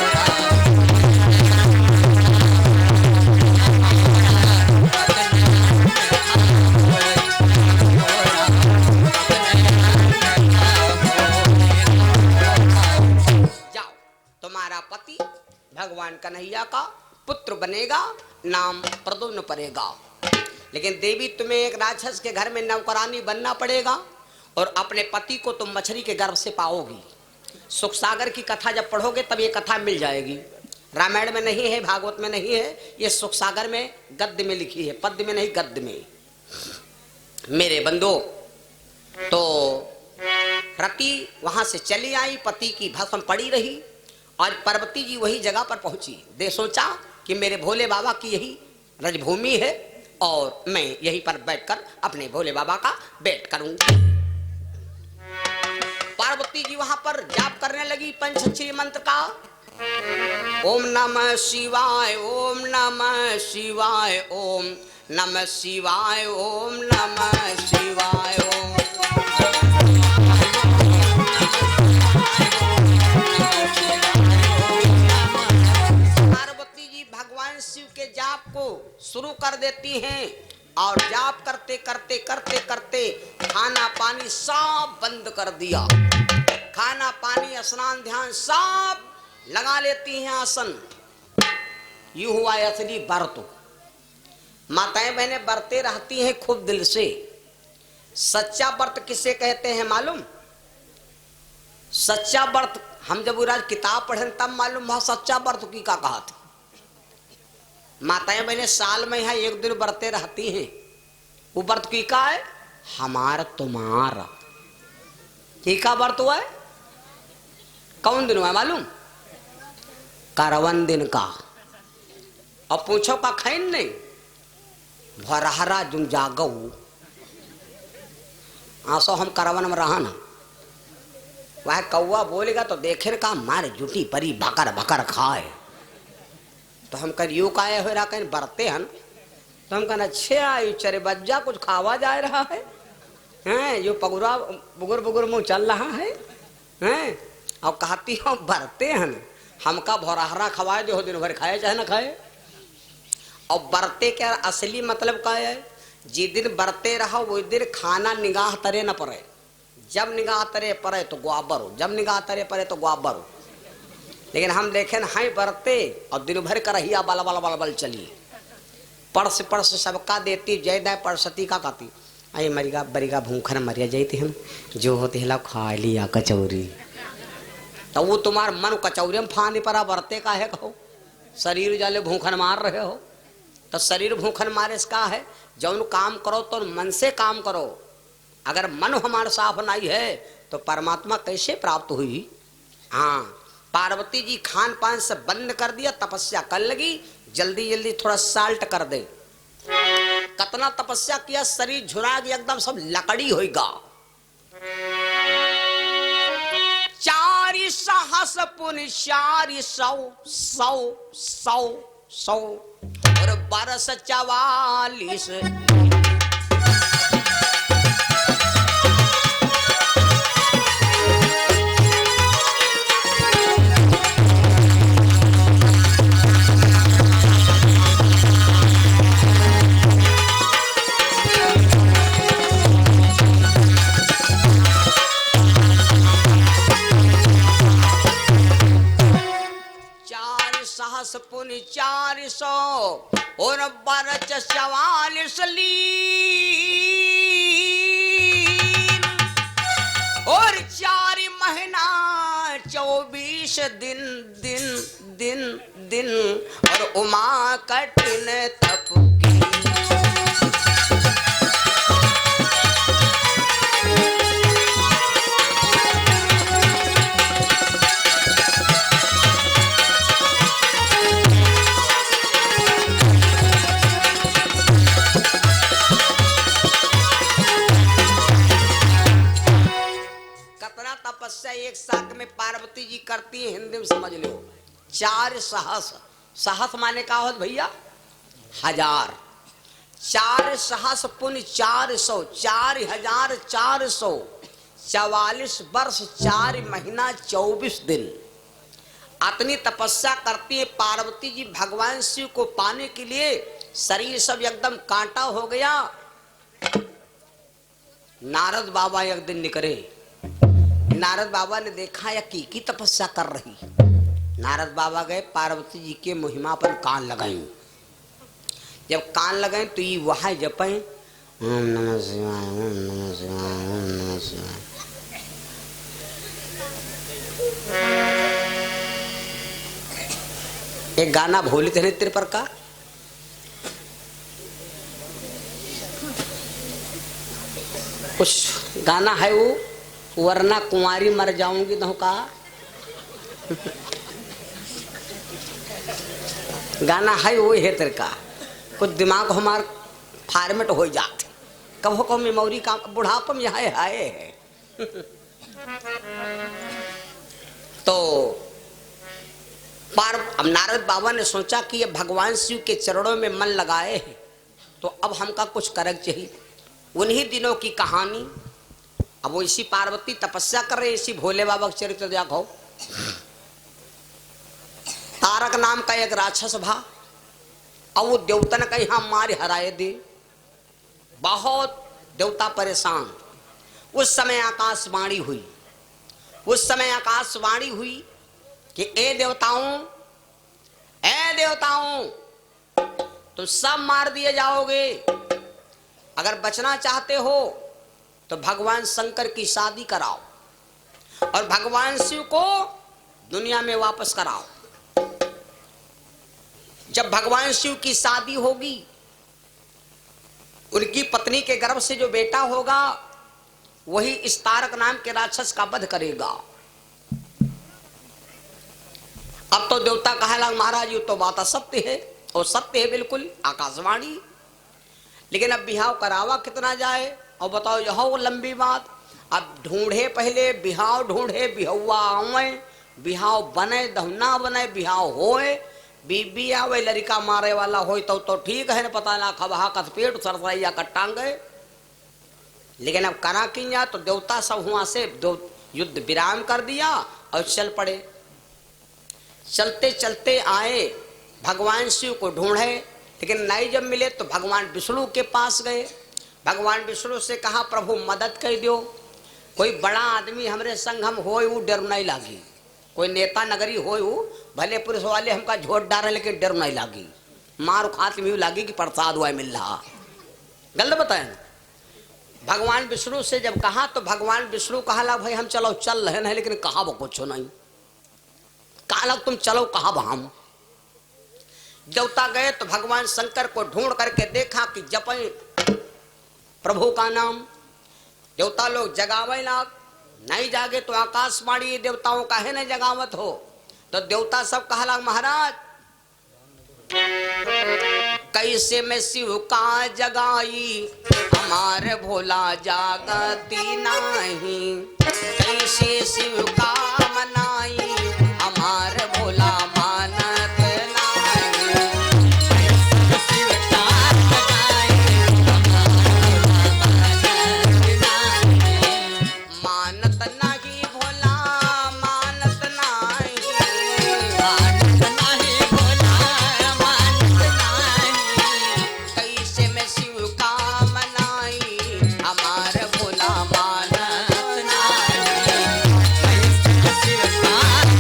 जाओ, तुम्हारा पति भगवान कन्हैया का पुत्र बनेगा, नाम प्रद्युम्न पड़ेगा। लेकिन देवी तुम्हें एक राक्षस के घर में नौकरानी बनना पड़ेगा और अपने पति को तुम मछली के गर्भ से पाओगी। सुख सागर की कथा जब पढ़ोगे तब ये कथा मिल जाएगी। रामायण में नहीं है, भागवत में नहीं है, ये सुख सागर में गद्य में लिखी है, पद्य में नहीं गद्य में। मेरे बंधु, तो रति वहां से चली आई, पति की भस्म पड़ी रही और पार्वती जी वही जगह पर पहुंची। दे सोचा कि मेरे भोले बाबा की यही रजभूमि है और मैं यहीं पर बैठकर अपने भोले बाबा का भेंट करूं। पार्वती जी वहां पर जाप करने लगी पंचक्षरी मंत्र का। ओम नमः शिवाय, ओम नमः शिवाय, ओम नमः शिवाय, ओम नमः शिवाय, ओम। पार्वती जी भगवान शिव के जाप को शुरू कर देती हैं और जाप करते करते करते करते खाना पानी सब बंद कर दिया। खाना पानी स्नान ध्यान सब लगा लेती हैं आसन। यू हुआ असली व्रत। माताएं बहनें बरते रहती हैं खूब दिल से। सच्चा व्रत किसे कहते हैं मालूम? सच्चा व्रत हम जब आज किताब पढ़ें तब मालूम हुआ सच्चा व्रत की का कहा था। माताएं बहनें साल में यहाँ एक दिन बरते रहती हैं। वो व्रत की का है? हमारा तुम्हारा की का व्रत हुआ है? कौन दिन हुआ है मालूम? करवन दिन का। अब पूछो का खैन नहीं भरहरा जुम जागो आसो हम करवन में रहा ना। वह कौआ बोलेगा तो देखे का मारे जुटी परी भकर भकर खाए। तो हम कह यू काहे हो रहा कहीं बरते हन। तो हम कहना अच्छे चरे बज्जा कुछ खावा जा रहा है हैं यो पगुरा बुगुर बुगुर मुँह चल रहा है हैं। और कहती हो बरते हन हमका भौरहरा खवाए दे हो दिन भर खाए चाहे ना खाए। और बरते क्या असली मतलब क्या है? जिस दिन बरते रहो वो दिन खाना निगाह तरे न पड़े। जब निगाह तरे पड़े तो ग्वाबर हो, जब निगाह तरे पड़े तो ग्वाबर हो। लेकिन हम देखें हाई बरते और दिन भर कर रही बल बल बल बल चली परस परस सबका देती जय दय परसती का कहती अरे मरिगा बरिगा भूखन मरिया जाती हम जो होते हिला खा लिया कचौरी। तो वो तुम्हार मन कचौरी में फांदी परा बरते का है कहो। शरीर जाले भूखन मार रहे हो तो शरीर भूखन मारे इसका है। जौन काम करो तो मन से काम करो। अगर मन हमारा साफ नहीं है तो परमात्मा कैसे प्राप्त हुई? हाँ, पार्वती जी खान पान से बंद कर दिया, तपस्या कर लगी। जल्दी जल्दी थोड़ा साल्ट कर दे। कितना तपस्या किया, शरीर झुरा गया एकदम सब लकड़ी होगा। 4 सहस पुन 400 और 1244 सहस पुन 400 और 1244 लीन और 4 महीना 24 दिन दिन दिन दिन और उमा कठिन तप की। पार्वती जी करती है, हिंदी में समझ लो 4 सहस। सहस माने का होत भैया? 1000। 4 सहस पुण्य 400, 4400, 44 वर्ष 4 महीना 24 दिन। अतनी तपस्या करती है पार्वती जी भगवान शिव को पाने के लिए। शरीर सब एकदम कांटा हो गया। नारद बाबा एक दिन निकले। नारद बाबा ने देखा या की तपस्या कर रही। नारद बाबा गए, पार्वती जी के महिमा पर कान लगाई। जब कान लगाए तो ये वहां जपे ओम नमः शिवाय, ओम नमः शिवाय, ओम नमः शिवाय। एक गाना भोले थे नृत्य पर का, कुछ गाना है वो, वरना कुंवारी मर जाऊंगी तो का गाना है वो है तेरे का। कुछ दिमाग हमार फार्मेट हो जाते, कब को मेमोरी का बुढ़ापम यहाँ है। तो अब नारद बाबा ने सोचा कि ये भगवान शिव के चरणों में मन लगाए हैं, तो अब हमका कुछ करक चाहिए। उन्हीं दिनों की कहानी। अब वो इसी पार्वती तपस्या कर रहे, इसी भोले बाबा का चरित्र देखो। तारक नाम का एक राक्षस भा, और वो देवतन का यहाँ मार हराए दे। बहुत देवता परेशान। उस समय आकाशवाणी हुई, उस समय आकाशवाणी हुई कि ए देवताओं तुम सब मार दिए जाओगे। अगर बचना चाहते हो तो भगवान शंकर की शादी कराओ और भगवान शिव को दुनिया में वापस कराओ। जब भगवान शिव की शादी होगी, उनकी पत्नी के गर्भ से जो बेटा होगा वही इस तारक नाम के राक्षस का वध करेगा। अब तो देवता कहा लगा महाराज ये तो बात सत्य है, और सत्य है बिल्कुल, आकाशवाणी। लेकिन अब बिहाव करावा कितना जाए, और बताओ यह लंबी बात। अब ढूंढे पहले बिहाव, ढूंढे बिहवा आवे, बिहाव बने दहना बने, बिहाव होए, बीबी आवे लड़का मारे वाला हो तो ठीक है न, पता ना खबहा कत पेट सरसैया कट्टांग गए। लेकिन अब करा किया तो देवता सब वहां से युद्ध विराम कर दिया और चल पड़े। चलते चलते आए, भगवान शिव को ढूंढे, लेकिन नहीं जब मिले तो भगवान विष्णु के पास गए। भगवान विष्णु से कहा प्रभु मदद कर दो, कोई बड़ा आदमी हमरे संग हम हो, वो डर नहीं लागी। कोई नेता नगरी हो, भले पुलिस वाले हमका झोट डाले लेकिन डर नहीं लागी। मार खात में लागी कि प्रसाद हुआ मिल रहा। गलत बताया ना। भगवान विष्णु से जब कहा तो भगवान विष्णु कहा ला भाई हम चलो चल रहे हैं, लेकिन कहा वो कुछ नहीं। कहा लग तुम चलो, कहा हम। देवता गए तो भगवान शंकर को ढूंढ करके देखा कि जपे प्रभु का नाम। देवता लोग जगावे लाग, नहीं जागे तो आकाशवाणी देवताओं का है न जगावत हो। तो देवता सब कहा लग महाराज कैसे मैं शिव का जगाई, हमारे भोला जागती नहीं। कैसे शिव का मनाई, हमारे भोला मानत नहीं। शिव का जगाई, मानत नहीं भोला, मानत नहीं, मानत नहीं भोला, मानत नहीं। कैसे मैं शिव का मनाई, हमारे भोला मानत नहीं। शिव का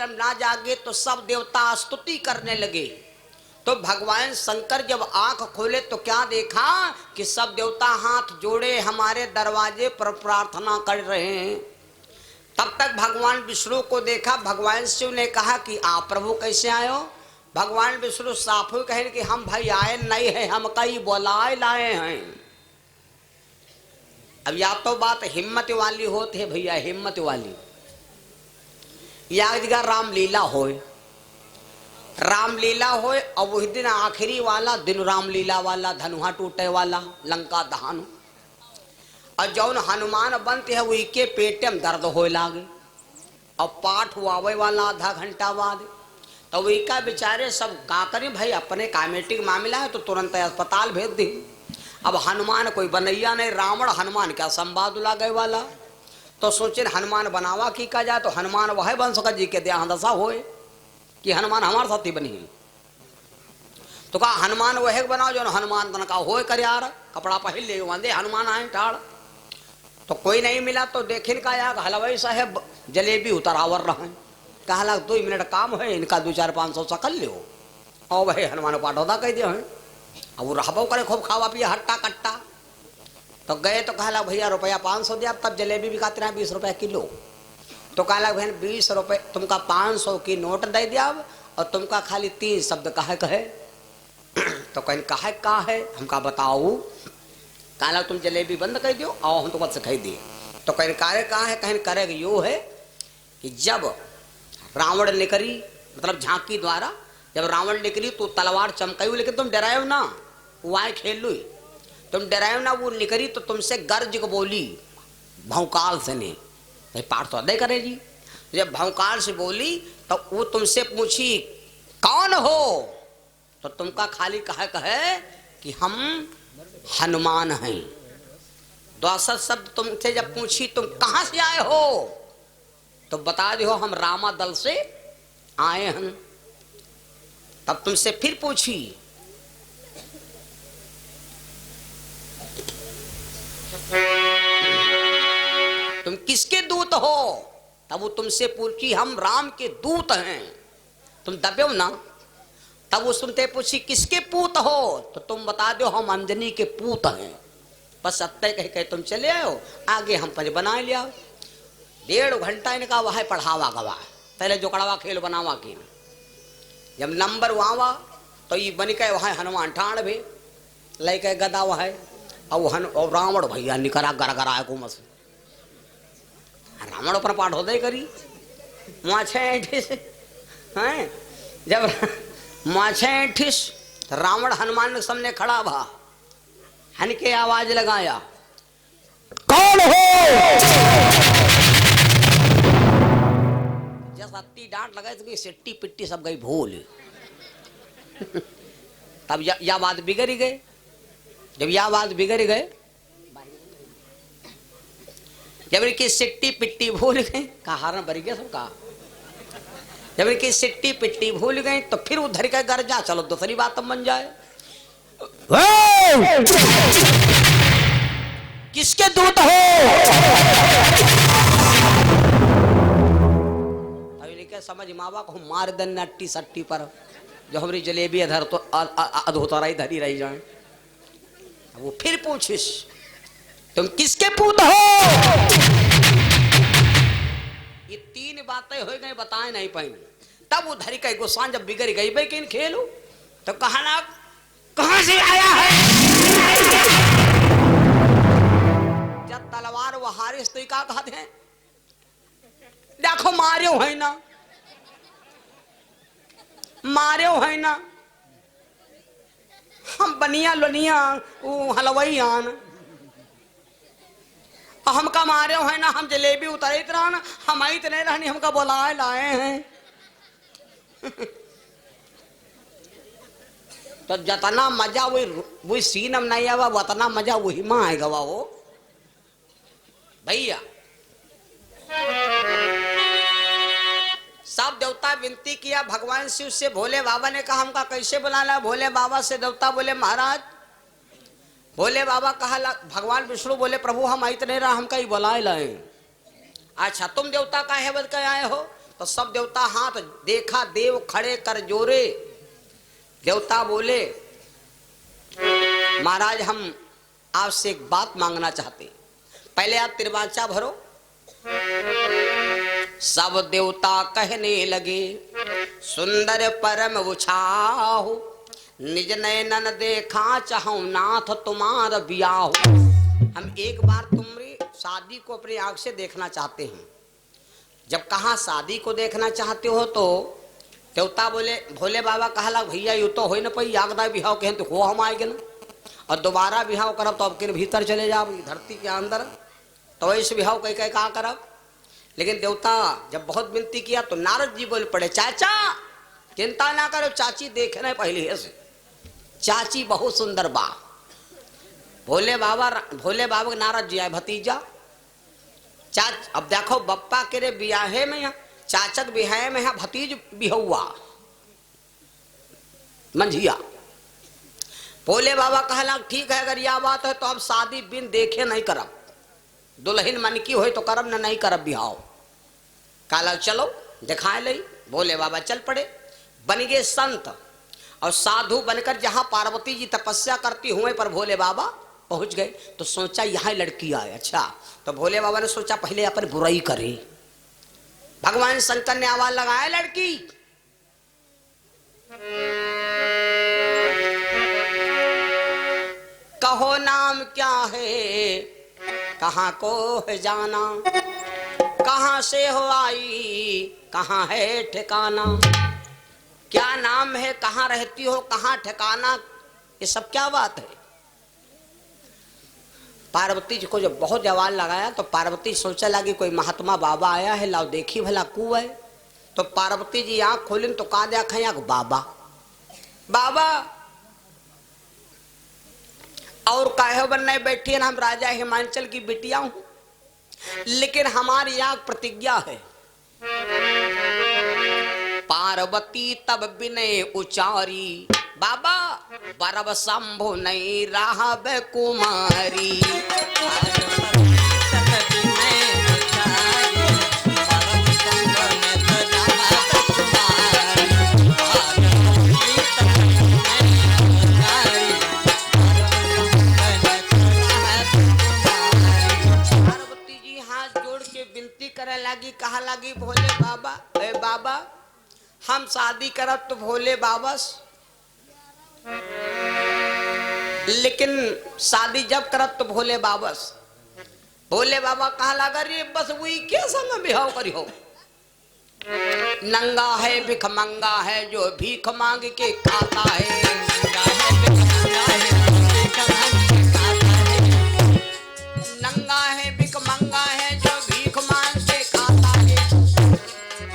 जब ना जागे तो सब देवता स्तुति करने लगे। तो भगवान शंकर जब आंख खोले तो क्या देखा कि सब देवता हाथ जोड़े हमारे दरवाजे पर प्रार्थना कर रहे हैं। तब तक भगवान विष्णु को देखा। भगवान शिव ने कहा कि आप प्रभु कैसे आए हो? भगवान विष्णु साफ ही कहे कि हम भाई आए नहीं है, हम कई बोलाए लाए हैं। अब या तो बात हिम्मत वाली होती है भैया, हिम्मत वाली। या जगह रामलीला होए, रामलीला होए और वही दिन आखिरी वाला दिन रामलीला वाला, धनुहा टूटे वाला, लंका दहन। और जौन हनुमान बनते है वही के पेटे में दर्द होए लागे और पाठ हुआवे वाला आधा घंटा बाद। तो वही का बेचारे सब का करें भाई, अपने कामेटिक मामला है तो तुरंत अस्पताल भेज दी। अब हनुमान कोई बनैया नहीं, रावण हनुमान क्या संवाद लागे वाला। तो सोचे हनुमान बनावा की का जाए, तो हनुमान वह बन सका जी के देहा दशा होए कि हनुमान हमारे साथी बनी है। तो कहा हनुमान वह बनाओ जो हनुमान तन का होए कर यार, कपड़ा पहन ले वंदे हनुमान आए ठाड़। तो कोई नहीं मिला तो देखिन का यार हलवाई साहेब जलेबी उतरावर रहे। कहा लग 2 मिनट काम है, इनका 2-4-500 सकल लो और वही हनुमान पाठौदा कह दिया है। अब वो रहबो करे खूब खावा पिया हट्टा कट्टा। तो गए तो कहा भैया रुपया 500 दिया, तब जलेबी भी खाते 20 रुपये किलो। तो कहा बहन 20 रुपये तुमका 500 की नोट दे दिया और तुमका खाली 3 शब्द कहे कहे। तो कहीं कहे का है हमका बताओ। कहा तुम जलेबी बंद कर दो और हम तुमको सिखाई दिए। तो कहीं कार्य कहा है, कहीं करे यो है कि जब रावण निकली, मतलब झांकी द्वारा जब रावण निकली तो तलवार चमकाई, लेकिन तुम डरायो ना, वो आए खेल लो। तुम डरायो ना, वो निकली तो तुमसे गर्ज को बोली भौकाल से नहीं पाठ तो अदय करे जी। जब भौकाल से बोली तो वो तुमसे पूछी कौन हो? तो तुमका खाली कहे कि हम हनुमान हैं। दूसरा शब्द तुमसे जब पूछी तुम कहां से आए हो, तो बता दो हम रामा दल से आए हैं। तब तुमसे फिर पूछी तुम किसके दूत हो? तब वो तुमसे पूछी हम राम के दूत हैं। तुम दबे ना। तब वो सुनते पूछी किसके पूत हो? तो तुम बता दो हम अंजनी के पूत हैं। बस सत्य कह के तुम चले आओ, आगे हम पर बना लिया। 1.5 घंटा इनका वह पढ़ावा गवा, पहले जो कड़वा खेल बनावा की। जब नंबर वावा तो ये बन के वह हनुमान ठाण भी ले के गदा वह और रावण भैया निकरा गरगरा कुमस। रावण पर पाठ होते करी माछे ऐठिस हैं। जब माछे ऐठिस रावण हनुमान के सामने खड़ा भा, हन के आवाज लगाया कौन हो? जब अत्ती डांट लगाई तो सिट्टी पिट्टी सब गई भूल। तब या बात बिगड़ गए। जब यह बात बिगड़ गए, जब इनकी सिट्टी पिट्टी भूल गई, कहा हारन भर गया सब कहा। जब इनकी सिट्टी पिट्टी भूल गई तो फिर उधर के घर जा, चलो दूसरी बात बन जाए। किसके दूत हो? अभी लिखे समझ मावा को मार दन नट्टी सट्टी पर, जो हमारी जलेबी अधर तो अधोतरा धरी रही जाए। वो फिर पूछिस तुम किसके पूत हो? ये 3 बातें हो गई, बताए नहीं पाई। तब वो धरी का गुस्सा जब बिगड़ गई भाई कि खेलू, तो कहा ना कहां से आया है? जब तलवार वो हारिस तो क्या कहते हैं, देखो मार्यो है ना, मार्यो है ना, हम बनिया लोनिया वो हलवाई आन हमका मारे है ना, हम जलेबी उतरे रहना, हम इतने रहनी हमका बुलाए लाए हैं। तो जितना मजा वही सीन में नहीं आवा, उतना मजा वही में आएगा वो भैया। सब देवता विनती किया भगवान शिव से। भोले बाबा ने कहा हमका कैसे बुलाना? भोले बाबा से देवता बोले महाराज, भोले बाबा कहा भगवान विष्णु बोले प्रभु हम इतने रहा हमका ही बुलाए लाए। अच्छा तुम देवता काहे बद के आए हो? तो सब देवता हाथ देखा, देव खड़े कर जोरे। देवता बोले महाराज हम आपसे एक बात मांगना चाहते, पहले आप तिरवाचा भरो। सब देवता कहने लगे सुंदर परम उछाहु, निज नयनन देखा चाहूं नाथ तुम्हार बियाहु। हम एक बार तुम्हारी शादी को अपनी आंख से देखना चाहते हैं। जब कहा शादी को देखना चाहते हो तो देवता बोले, भोले बाबा कहला भैया यू तो हो न पाई, आगदा बिहाव कहें तो हो हम आएगे ना, और दोबारा बिहाव करब तो अब के भीतर चले जाओ धरती के अंदर, तो ऐसे बिहाव कह कह कहा करब। लेकिन देवता जब बहुत विनती किया तो नारद जी बोल पड़े चाचा चिंता ना करो, चाची देखने पहले से, चाची बहुत सुंदर बा। भोले बाबा के नारद जी आए भतीजा चाच, अब देखो बप्पा के रे बियाहे में, चाचक बिहाय में है, भतीज बिहुआ मंझिया। भोले बाबा कहला ठीक है अगर यह बात है तो अब शादी बिन देखे नहीं करब, दुल्हन मन की हो तो करब न नहीं करब बिहाव। कहला चलो दिखाए लई। भोले बाबा चल पड़े, बन गए संत और साधु बनकर जहां पार्वती जी तपस्या करती हुए पर भोले बाबा पहुंच गए। तो सोचा यहाँ लड़की आए, अच्छा तो भोले बाबा ने सोचा पहले अपन बुराई करे। भगवान शंकर ने आवाज लगाया लड़की कहो नाम क्या है, कहाँ को है जाना, कहाँ से हो आई, कहाँ है ठिकाना। क्या नाम है, कहाँ रहती हो, कहाँ ठिकाना, ये सब क्या बात है। पार्वती जी को जब बहुत जवाब लगाया तो पार्वती सोचा लगी कोई महात्मा बाबा आया है, लाओ देखी भला कु है। तो पार्वती जी आंख खोली तो कहा देखा आंख बाबा बाबा और काहे बनने बैठी है, हम राजा हिमांचल की बिटिया हूं, लेकिन हमारी आंख प्रतिज्ञा है। पार्वती तब विनय उचारी, बाबा बरब शंभु नहीं रहा बे कुमारी। पार्वती जी हाथ जोड़ के विनती करे लगी, कहा लगी भोले बाबा ए बाबा हम शादी करब तो भोले बाबा, लेकिन शादी जब करब तो भोले बाबा। भोले बाबा कहा लगा रे बस वही क्या संग बिहाव करी हो, नंगा है भिख मंगा है जो भीख मांग के खाता है, नंगा है भिख मंगा है जो भीख मांग के खाता है,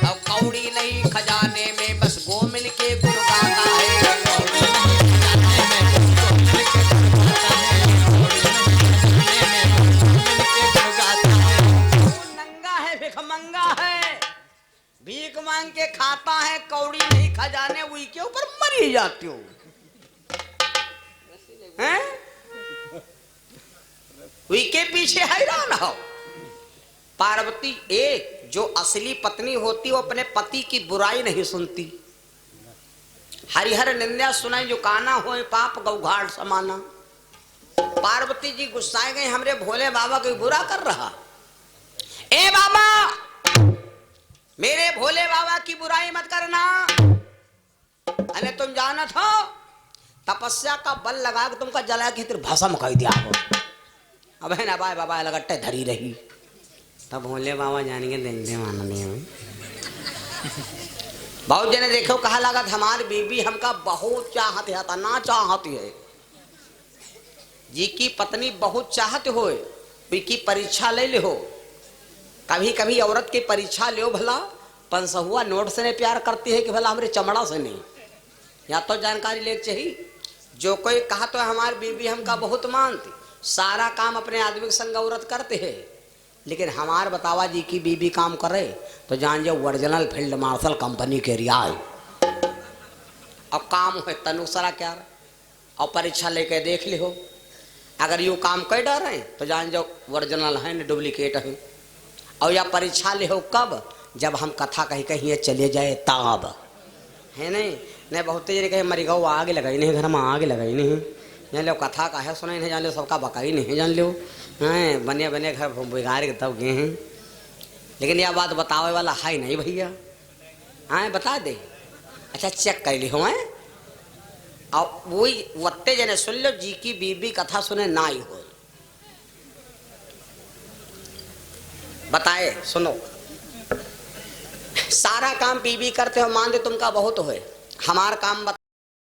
अब कौड़ी नहीं खजाने में बस गो मिल के गुण गाता है। भीख मांग के खाता है, कौड़ी नहीं खजाने, वही के ऊपर मरी जाती हो हैं, वही के पीछे हैरान हो। पार्वती एक जो असली पत्नी होती वो अपने पति की बुराई नहीं सुनती, हरिहर निंदा सुनाई जो काना हो पाप गौघाट समाना। पार्वती जी गुस्साए गई, हमरे भोले बाबा को बुरा कर रहा। ए बाबा मेरे भोले बाबा की बुराई मत करना, अरे तुम जानत हो तपस्या का बल लगा के तुमका जला के भस्म कर दिया हो। अब है ना बाय बाबा लगट्टे धरी रही, तब भोले बाबा जानेंगे देंगे मानने में। बहुत जने देखो कहा लगा हमारी बीबी हमका बहुत चाहती है, ना चाहती है जी की पत्नी बहुत चाहते हो, की परीक्षा ले ले हो। कभी कभी औरत की परीक्षा ले भला 500 नोट से नहीं प्यार करती है कि भला हमारे चमड़ा से नहीं, या तो जानकारी ले चाहिए। जो कोई कहा तो हमारी बीबी हमका बहुत मानती, सारा काम अपने आदमी के संग औरत करते हैं, लेकिन हमार बतावा जी की बीबी काम करे तो जान जाओ ओरिजिनल फील्ड मार्शल कंपनी के रियाय। अब काम है तनुसरा क्या और परीक्षा लेके देख ली हो, अगर यू काम कर डर है तो जान जाओ ओरिजिनल है न डुप्लीकेट है। और या परीक्षा ले हो कब जब हम कथा कहीं कहीं चले जाए ताब है नहीं नहीं बहुत जने कहे मरी गौ आग लगाई नहीं घर में आग लगाई नहीं जान लो कथा का है सुना नहीं जान लो सबका बकाई नहीं जान लो हैं बने बने घर बिगाड़ के तब गए हैं लेकिन यह बात बतावे वाला है नहीं भैया हाँ बता दे अच्छा चेक कर ली हो और वही वत्ते जने सुन लो जी की बीबी कथा सुने ना ही हो बताए सुनो सारा काम बीबी करते हो मान दे तुमका बहुत होए हमार काम